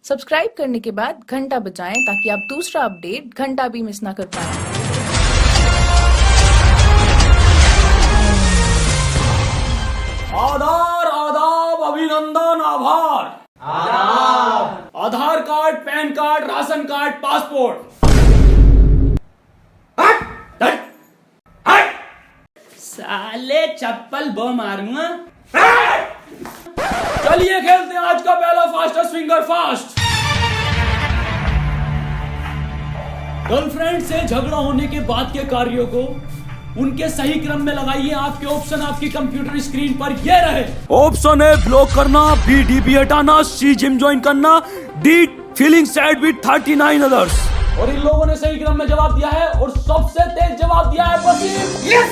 Subscribe करने के बाद घंटा बजाएं ताकि आप दूसरा अपडेट घंटा भी मिस ना कर पाएं। आधार आदाब अभिनंदन आभार। Aadhaar card, PAN card, ration card, passport. हट हट हट साले चप्पल बो मारूंगा। चलिए खेलते हैं आज का पहला फास्टेस्ट फिंगर फास्ट। गर्लफ्रेंड से झगड़ा होने के बाद के कार्यों को उनके सही क्रम में लगाइए। आपके ऑप्शन आपकी कंप्यूटर स्क्रीन पर ये रहे। ऑप्शन ए ब्लॉक करना, बी डीपी हटाना, सी जिम ज्वाइन करना, D feeling sad with 39 others. और इन लोगों ने सही क्रम में जवाब दिया है और सबसे तेज जवाब दिया है वसीम। यस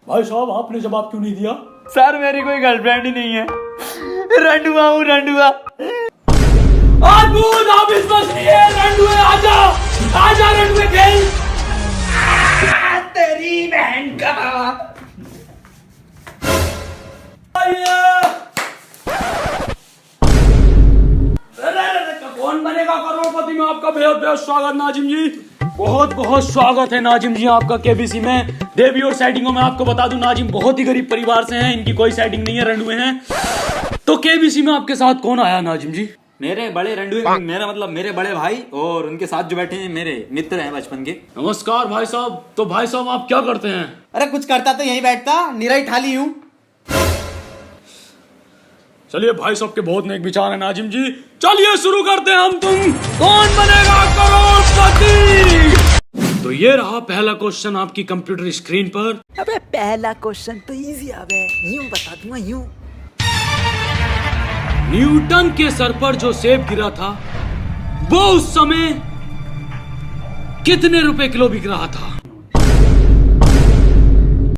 भाई साहब आपने जवाब क्यों नहीं दिया? सर मेरी कोई गर्लफ्रेंड ही नहीं है, रंडुआ हूँ रंडुआ। आप इस बस लिए रंडुए आजा रंडुए खेल। तेरी बहन का कौन बनेगा करोड़पति में आपका बेहद बेहद स्वागत नाजिम जी। बहुत बहुत स्वागत है नाजिम जी आपका केबीसी में। देवी और सेटिंगों में आपको बता दूं नाजिम बहुत ही गरीब परिवार से हैं, इनकी कोई सेटिंग नहीं है, रंडुए हैं। तो केबीसी में आपके साथ कौन आया नाजिम जी? मेरे बड़े रंडुए, मेरा मतलब मेरे बड़े भाई और उनके साथ जो बैठे हैं मेरे मित्र हैं बचपन के। नमस्कार भाई साहब। तो भाई साहब आप क्या करते हैं? अरे कुछ करता तो यहीं बैठता, निराई ठाली हूँ। चलिए भाई साहब के बहुत नेक विचार है नाजिम जी। चलिए शुरू करते हैं हम तुम कौन बनेगा करोड़पति। तो ये रहा पहला क्वेश्चन आपकी कंप्यूटर स्क्रीन पर। अबे पहला क्वेश्चन तो इजी आवे, यूं बता दूंगा यूं। न्यूटन के सर पर जो सेब गिरा था वो उस समय कितने रुपए किलो बिक रहा था?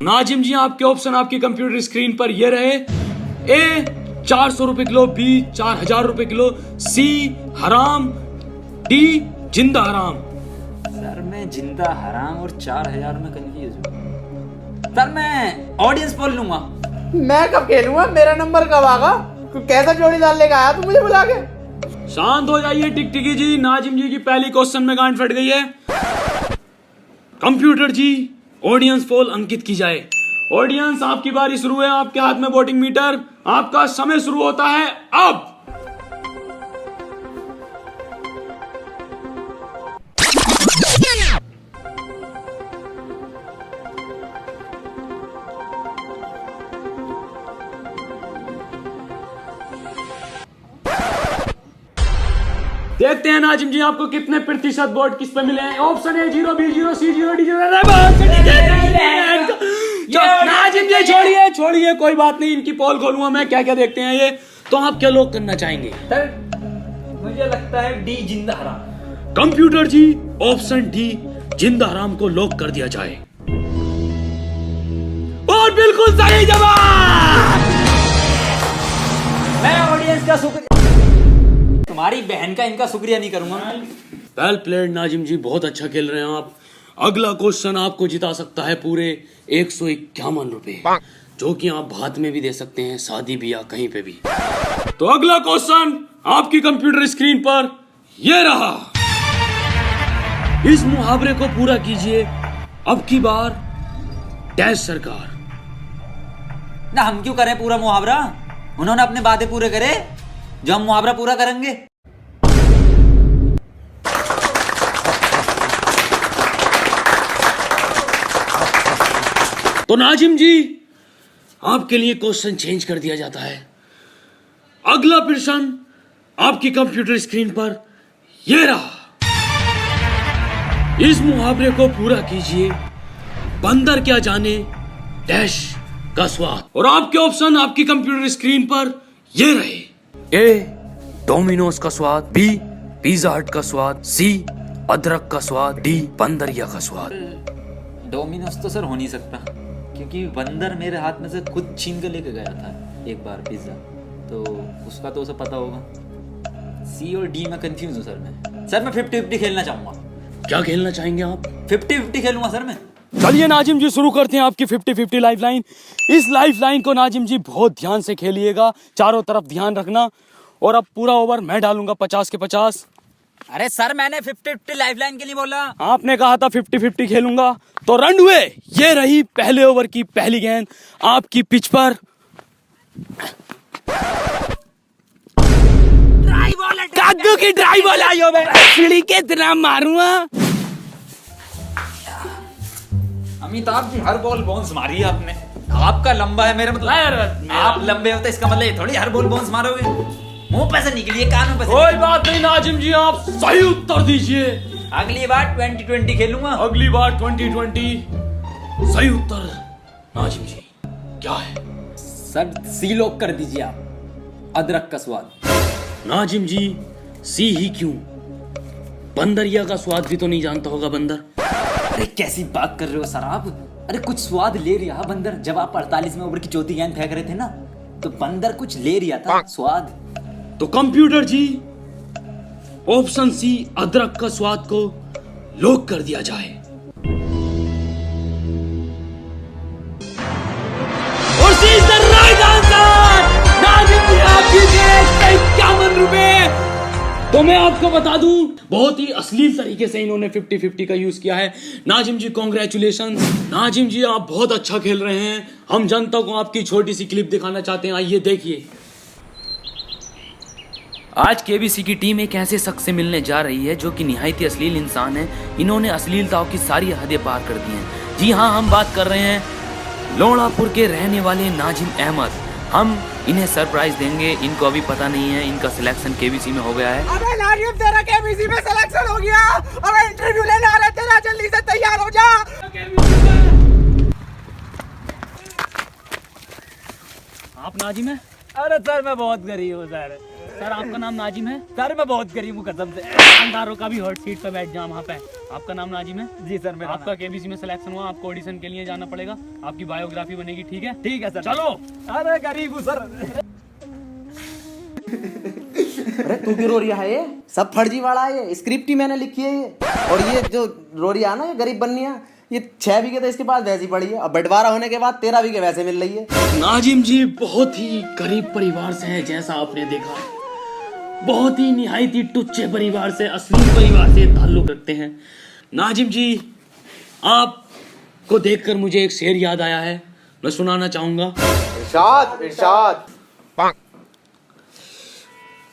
नाजिम जी आपके ऑप्शन आपकी कंप्यूटर स्क्रीन पर ये रहे। ए 400 रुपए किलो, बी 4000 रुपए किलो, सी हराम, डी जिंदा हराम। सर मैं जिंदा हराम और 4000 में कंफ्यूज हूँ। सर मैं ऑडियंस पोल लूंगा। मैं कब खेलूंगा? मेरा नंबर कब आगा? तू कैसा जोड़ी डाल लेगा आया तू मुझे बुला के? शांत हो जाइए टिकटिकी जी। नाजिम जी की पहली क्वेश्चन में गांड फट गई है। कंप्यूटर जी ऑडियंस पोल अंकित की जाए। ऑडियंस आपकी बारी शुरू है। आपके हाथ में वोटिंग मीटर, आपका समय शुरू होता है अब। देखते हैं नाजिम जी आपको कितने प्रतिशत वोट किस पे मिले हैं। Option A 0, B 0, C 0, D 0। Nazim ji छोड़िए कोई बात नहीं, इनकी पोल खोलूंगा मैं। क्या क्या देखते हैं ये। तो आप क्या लोग करना चाहेंगे? सर मुझे लगता है डी जिंदा हराम। कंप्यूटर जी ऑप्शन डी जिंदा हराम को लॉक कर दिया जाए। और बिल्कुल सही जवाब। मैं ऑडियंस का शुक्रिया, तुम्हारी बहन का इनका शुक्रिया नहीं करूंगा। वेल प्लेड नाजिम जी, बहुत अच्छा खेल रहे हैं आप। अगला क्वेश्चन आपको जिता सकता है पूरे 151 रुपए, जो कि आप भात में भी दे सकते हैं, शादी ब्याह कहीं पे भी। तो अगला क्वेश्चन आपकी कंप्यूटर स्क्रीन पर ये रहा। इस मुहावरे को पूरा कीजिए अब की बार डैश सरकार। ना हम क्यों करें पूरा मुहावरा? उन्होंने अपने वादे पूरे करे जो हम मुहावरा पूरा करेंगे। तो नाजिम जी आपके लिए क्वेश्चन चेंज कर दिया जाता है। अगला प्रश्न आपकी कंप्यूटर स्क्रीन पर यह रहा। इस मुहावरे को पूरा कीजिए बंदर क्या जाने डैश का स्वाद। और आपके ऑप्शन आपकी कंप्यूटर स्क्रीन पर ये रहे। ए डोमिनोज का स्वाद, बी पिज्जा हट का स्वाद, सी अदरक का स्वाद, डी बंदरिया का स्वाद। डोमिनोज तो सर हो नहीं सकता क्योंकि बंदर मेरे हाथ में से खुद छीन के लेके गया था एक बार पिज्जा, तो उसका तो उसे पता होगा। सी और डी में कंफ्यूज हूँ सर मैं 50-50 खेलना चाहूंगा। क्या खेलना चाहेंगे आप? 50-50 खेलूंगा सर मैं। चलिए नाजिम जी शुरू करते हैं आपकी 50-50 लाइफ लाइन। इस लाइफ लाइन को नाजिम जी बहुत ध्यान से खेलिएगा, चारों तरफ ध्यान रखना। और अब पूरा ओवर मैं डालूंगा 50 के 50। अरे सर मैंने 50-50 लाइफलाइन के लिए बोला। आपने कहा था 50-50 खेलूंगा, तो रन हुए। ये रही पहले ओवर की पहली गेंद आपकी पिच पर। कद्दू की ड्राई बॉल आई हो, मैं सीढ़ी के इतना मारूंगा। अमिताभ जी हर बॉल बाउंस मारी है आपने। आपका लंबा है, मेरा मतलब आप लंबे होते इसका मतलब ये थोड़ी हर बॉल बाउंस मारोगे। मुंह पे से निकली है, कानों पे से। कोई बात नहीं नाजिम जी, आप सही उत्तर दीजिए। अगली बार 2020 खेलूंगा। अगली बार 2020। सही उत्तर नाजिम जी क्या है? सर सी लॉक कर दीजिए आप, अदरक का स्वाद। नाजिम जी सी ही क्यों? बंदरिया का स्वाद भी तो नहीं जानता होगा बंदर। अरे कैसी बात कर रहे हो सर आप? अरे कुछ स्वाद ले रहा बंदर। जब आप 48वें ओवर की चौथी गेंद फेंक रहे थे ना, तो बंदर कुछ ले रहा था स्वाद। तो कंप्यूटर जी ऑप्शन सी अदरक का स्वाद को लॉक कर दिया जाए। और C is the right answer. Nazim ji आप जीते 51 रुपए। तो मैं आपको बता दूं, बहुत ही अश्लील तरीके से इन्होंने 50-50 का यूज किया है। नाजिम जी कॉन्ग्रेचुलेशन। नाजिम जी आप बहुत अच्छा खेल रहे हैं। हम जनता को आपकी छोटी सी क्लिप दिखाना चाहते हैं, आइए देखिए। आज केबीसी की टीम एक ऐसे शख्स से मिलने जा रही है जो कि निहायती अश्लील इंसान है। इन्होंने अश्लीलताओं की सारी हदें पार कर दी हैं। जी हाँ, हम बात कर रहे हैं लोणापुर के रहने वाले नाजिम अहमद। हम इन्हें सरप्राइज देंगे। इनको अभी पता नहीं है इनका सिलेक्शन केबीसी में हो गया है। अबे नाजिम तेरा केबीसी में सिलेक्शन हो गया। अबे इंटरव्यू लेने आ रहे तेरा, जल्दी से तैयार हो जा। आप नाजिम है? अरे सर मैं बहुत गरीब हूँ सर। सर आपका नाम नाजिम है? सर मैं बहुत गरीब हूँ कसम से। दुकानदारों का भी हॉट सीट पे बैठ जाओ वहाँ पे। आपका नाम नाजिम है? जी सर मेरा आपका केबीसी में सिलेक्शन हुआ, आपको ऑडिशन के लिए जाना पड़ेगा। आपकी बायोग्राफी बनेगी, ठीक है? ठीक है सर। चलो। अरे गरीब हूँ सर। अरे तू क्यों रो रही है? ये सब फर्जी वाला है, ये स्क्रिप्ट ही मैंने लिखी है ये। और ये जो रो रही है ना, ये गरीब बननी है, ये 6 बीघे तो इसके पास वैसी पड़ी है, और बंटवारा होने के बाद 13 बीघे वैसे मिल रही है। नाजिम जी बहुत ही गरीब परिवार से हैं, जैसा आपने देखा। बहुत ही निहायती टुच्चे परिवार से, अश्लील परिवार से ताल्लुक रखते हैं। नाजिम जी आपको देखकर मुझे एक शेर याद आया है, मैं सुनाना चाहूंगा। इरशाद इरशाद।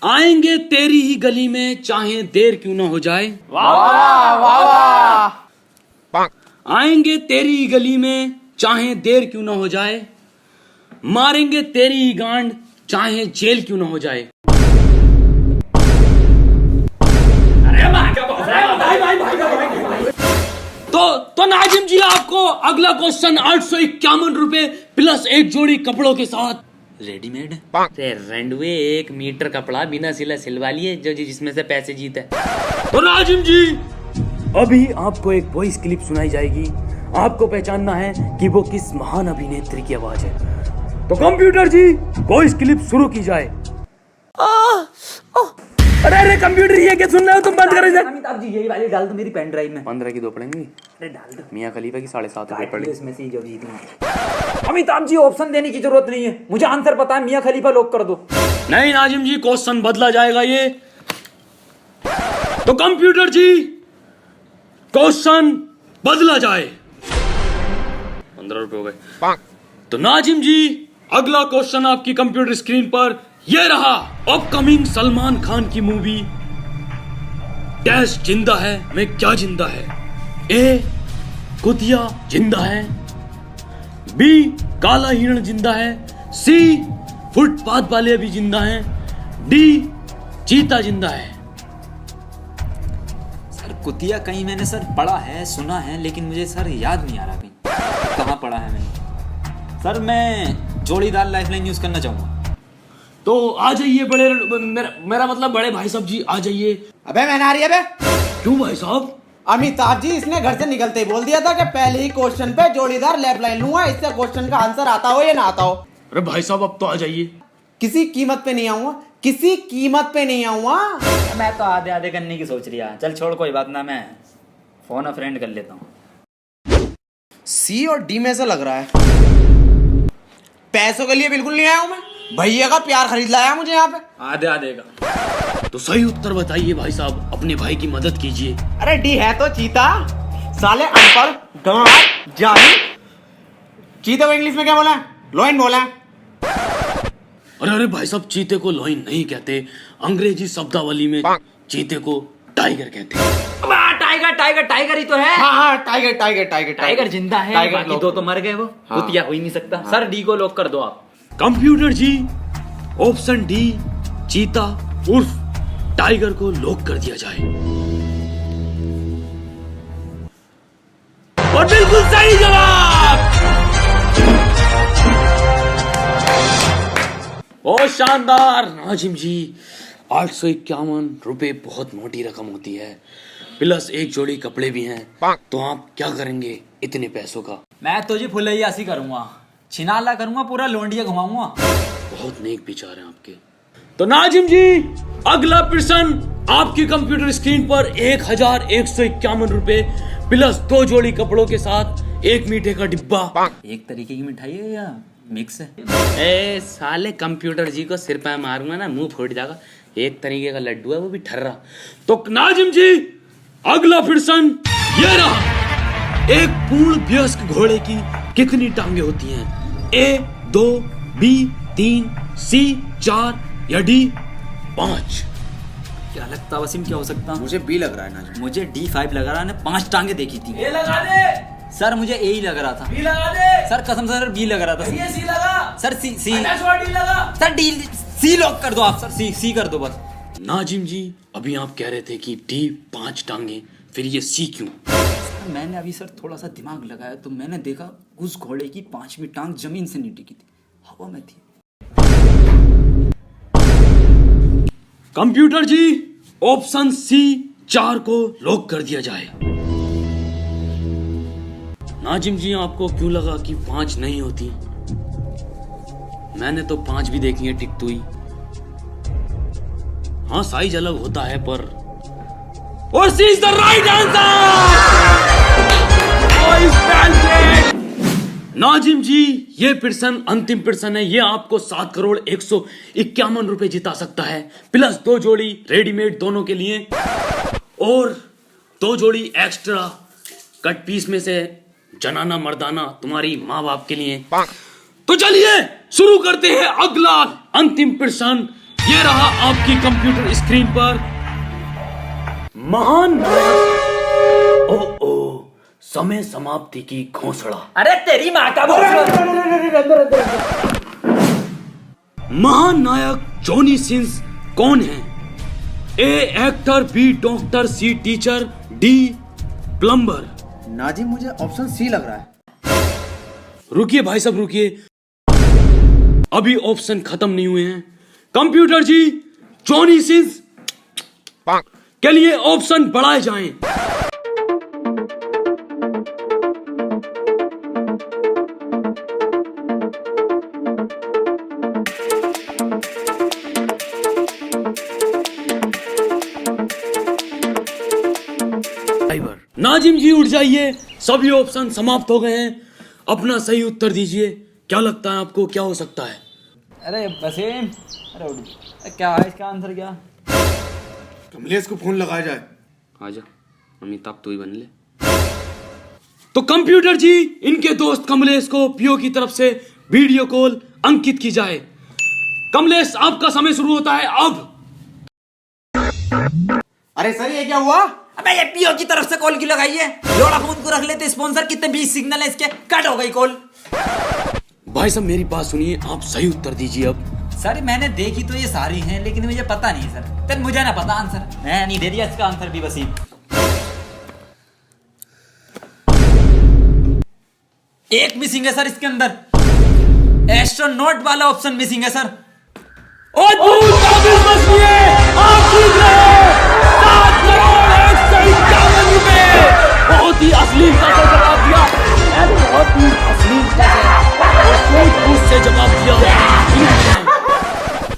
आएंगे तेरी ही गली में चाहे देर क्यों ना हो जाए। वाह वाह वाह। आएंगे तेरी ही गली में चाहे देर क्यों ना हो जाए, मारेंगे तेरी ही गांड चाहे जेल क्यों ना हो जाए। तो नाजिम जी आपको अगला क्वेश्चन 851 रुपए प्लस एक जोड़ी कपड़ों के साथ। रेडीमेड रेंडवे 1 मीटर कपड़ा बिना सिला सिलवा लिए, जो जिसमें से पैसे जीते। तो नाजिम जी अभी आपको एक वॉइस क्लिप सुनाई जाएगी। आपको पहचानना है कि वो किस महान अभिनेत्री की आवाज है। तो कंप्यूटर जी वॉइस क्लिप शुरू की जाए। अरे अरे कंप्यूटर ये क्या सुन रहे हो तुम? बंद करो इसे। अमिताभ जी यही वाली डाल दो मेरी पेन ड्राइव में। 15 की 2 पड़ेंगी। अरे डाल दो। मियां खलीफा की 7.5 रुपए पड़ी। इसमें से जो जीतूंगा। अमिताभ जी ऑप्शन देने की जरूरत नहीं है, मुझे आंसर पता है। मियां खलीफा लॉक कर दो। नहीं नाजिम जी क्वेश्चन बदला जाएगा ये। तो कंप्यूटर जी क्वेश्चन बदला जाए। 15 रुपए हो गए। तो नाजिम जी अगला क्वेश्चन आपकी कंप्यूटर स्क्रीन पर ये रहा। अपकमिंग सलमान खान की मूवी डैश जिंदा है में क्या जिंदा है? ए कुतिया जिंदा है, बी काला हिरण जिंदा है, सी फुटपाथ वाले भी जिंदा हैं, डी चीता जिंदा है। सर कुतिया कहीं मैंने सर पढ़ा है, सुना है, लेकिन मुझे सर याद नहीं आ रहा कहीं कहाँ पढ़ा है मैंने। सर मैं जोड़ीदार लाइफलाइन यूज करना चाहूंगा। तो आ जाइए बड़े मेरा मतलब बड़े भाई साहब जी आ जाइए। अबे मैं ना रही है बे। क्यों भाई साहब? अमिताभ जी इसने घर से निकलते ही बोल दिया था कि पहले ही क्वेश्चन पे जोड़ीदार लैप लाइन लूंगा, इससे क्वेश्चन का आंसर आता हो या ना आता हो। अरे भाई साहब अब तो आ जाइए। किसी कीमत पे नहीं आऊंगा, किसी कीमत पे नहीं आऊंगा। मैं तो आधे आधे करने की सोच रही है। चल छोड़ कोई बात ना, मैं फोन अ फ्रेंड कर लेता हूँ। सी और डी में से लग रहा है। पैसों के लिए बिल्कुल नहीं आया हूं मैं, भैया का प्यार खरीद लाया मुझे यहाँ पे। आधे आधे का। तो सही उत्तर बताइए भाई साहब, अपने भाई की मदद कीजिए। अरे डी है तो चीता, साले अनपढ़ गांव जाहिल। चीते को इंग्लिश में क्या बोला है? लोइन बोला है। अरे अरे भाई साहब, चीते को लोइन नहीं कहते, अंग्रेजी शब्दावली में चीते को टाइगर कहते हैं। टाइगर टाइगर टाइगर ही तो है। हाँ टाइगर टाइगर टाइगर टाइगर जिंदा है, टाइगर बाकी लोग। दो तो मर गए, वो कुतिया हो ही नहीं सकता। सर डी को लॉक कर दो आप। कंप्यूटर जी, ऑप्शन डी चीता उर्फ टाइगर को लॉक कर दिया जाए। और बिल्कुल सही जवाब। ओ शानदार नाजिम जी, 851 रुपए बहुत मोटी रकम होती है, प्लस एक जोड़ी कपड़े भी हैं, तो आप क्या करेंगे इतने पैसों का? मैं तो जी फुलैयासी करूंगा, छिनाला करूंगा, पूरा लोंडिया घुमाऊंगा। बहुत नेक विचार हैं आपके। तो नाजिम जी, अगला प्रश्न आपकी कंप्यूटर स्क्रीन पर 1151 रुपए प्लस 2 जोड़ी कपड़ों के साथ एक मीठे का डिब्बा। एक तरीके की मिठाई है या मिक्स है? ए साले कंप्यूटर जी को सिर पे मारूंगा ना, मुंह फूट जाएगा। एक तरीके का लड्डू है, वो भी ठर्रा। तो नाजिम जी, अगला प्रश्न ये रहा। एक पूर्ण वयस्क घोड़े की कितनी टांगे होती हैं? ए 2, बी 3, सी 4 या डी 5? क्या लगता वसीम, क्या हो सकता? मुझे बी लग रहा है ना। मुझे D5 लग रहा है, 5 टांगे देखी थी। ए लगा दे, सर मुझे ए ही लग रहा था। बी लगा दे, सर कसम से सर बी लग रहा था। ये सी लगा, सर सी सी डी लगा। सर डी सी लॉक कर दो आप। सर सी सी कर दो बस। नाजिम जी, अभी आप कह रहे थे कि डी 5 टांगे, फिर ये सी क्यों? मैंने अभी सर थोड़ा सा दिमाग लगाया तो मैंने देखा उस घोड़े की 5वीं टांग जमीन से नहीं टिकी थी, हवा में थी। कंप्यूटर जी, ऑप्शन सी 4 को लॉक कर दिया जाए। नाजिम जी, आपको क्यों लगा कि 5 नहीं होती? मैंने तो 5 भी देखी है टिकती हुई। हाँ, साइज अलग होता है पर। और C is the right answer. Nazim ji, ये प्रश्न अंतिम प्रश्न है। ये आपको 7,151 रुपए जिता सकता है, प्लस 2 जोड़ी रेडीमेड दोनों के लिए और 2 जोड़ी एक्स्ट्रा कट पीस में से जनाना मर्दाना तुम्हारी माँ बाप के लिए। तो चलिए शुरू करते हैं अगला अंतिम प्रश्न। ये रहा आपकी कंप्यूटर स्क्रीन पर। महान नायक, ओ समय समाप्ति की घोषणा। अरे तेरी माँ का महान नायक जॉनी सिंस कौन है? A actor, B doctor, C teacher, D plumber. Nazim, मुझे ऑप्शन सी लग रहा है। रुकिए भाई साहब, रुकिए, अभी ऑप्शन खत्म नहीं हुए हैं। कंप्यूटर जी, जॉनी सिंस के लिए ऑप्शन बढ़ाए जाएं। नाजिम जी, उठ जाइए, सभी ऑप्शन समाप्त हो गए हैं। अपना सही उत्तर दीजिए। क्या लगता है आपको, क्या हो सकता है? अरे वसीम, अरे उठ। क्या है इसका आंसर? क्या कमलेश को फोन लगाया जाए। आजा अमिताभ, तू ही बन ले। तो कंप्यूटर जी, इनके दोस्त कमलेश को पीओ की तरफ से वीडियो कॉल अंकित की जाए। कमलेश, आपका समय शुरू होता है अब। अरे सर, ये क्या हुआ? अबे ये पीओ की तरफ से कॉल क्यों लगाई है? लोड़ा फोन को रख लेते स्पॉन्सर, कितने 20 सिग्नल है इसके, कट हो गई कॉल। भाई साहब, मेरी बात सुनिए, आप सही उत्तर दीजिए अब। सर मैंने देखी तो ये सारी हैं, लेकिन मुझे पता नहीं सर। तब मुझे ना पता आंसर, मैं नहीं दे दिया इसका आंसर भी। वसीम, एक मिसिंग है सर इसके अंदर, एस्ट्रोनॉट वाला ऑप्शन मिसिंग है सर। बहुत ही अश्लीलता से जवाब दिया, बहुत ही अश्लीलता से जवाब दिया।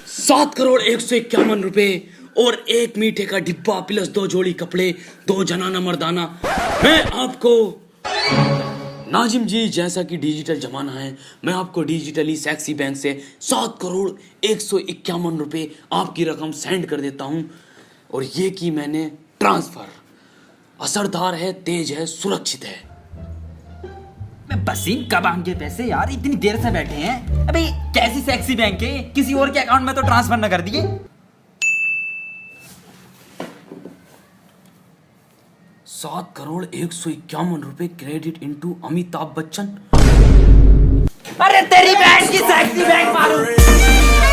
7,151 रुपए और एक मीठे का डिब्बा प्लस 2 जोड़ी कपड़े, 2 जनाना मर्दाना। मैं आपको नाजिम जी, जैसा कि डिजिटल जमाना है, मैं आपको डिजिटली सेक्सी बैंक से 7 करोड़ 151 रुपए आपकी रकम सेंड कर देता हूं। और ये की मैंने ट्रांसफर। असरदार है, तेज है, सुरक्षित है। मैं बसीन कब आएंगे पैसे यार, इतनी देर से बैठे हैं। अबे कैसी सेक्सी बैंक है, किसी और के अकाउंट में तो ट्रांसफर न कर दिए। 7 करोड़ 151 रुपए क्रेडिट इनटू अमिताभ बच्चन। अरे तेरी बैंक की सेक्सी बैंक मालूम।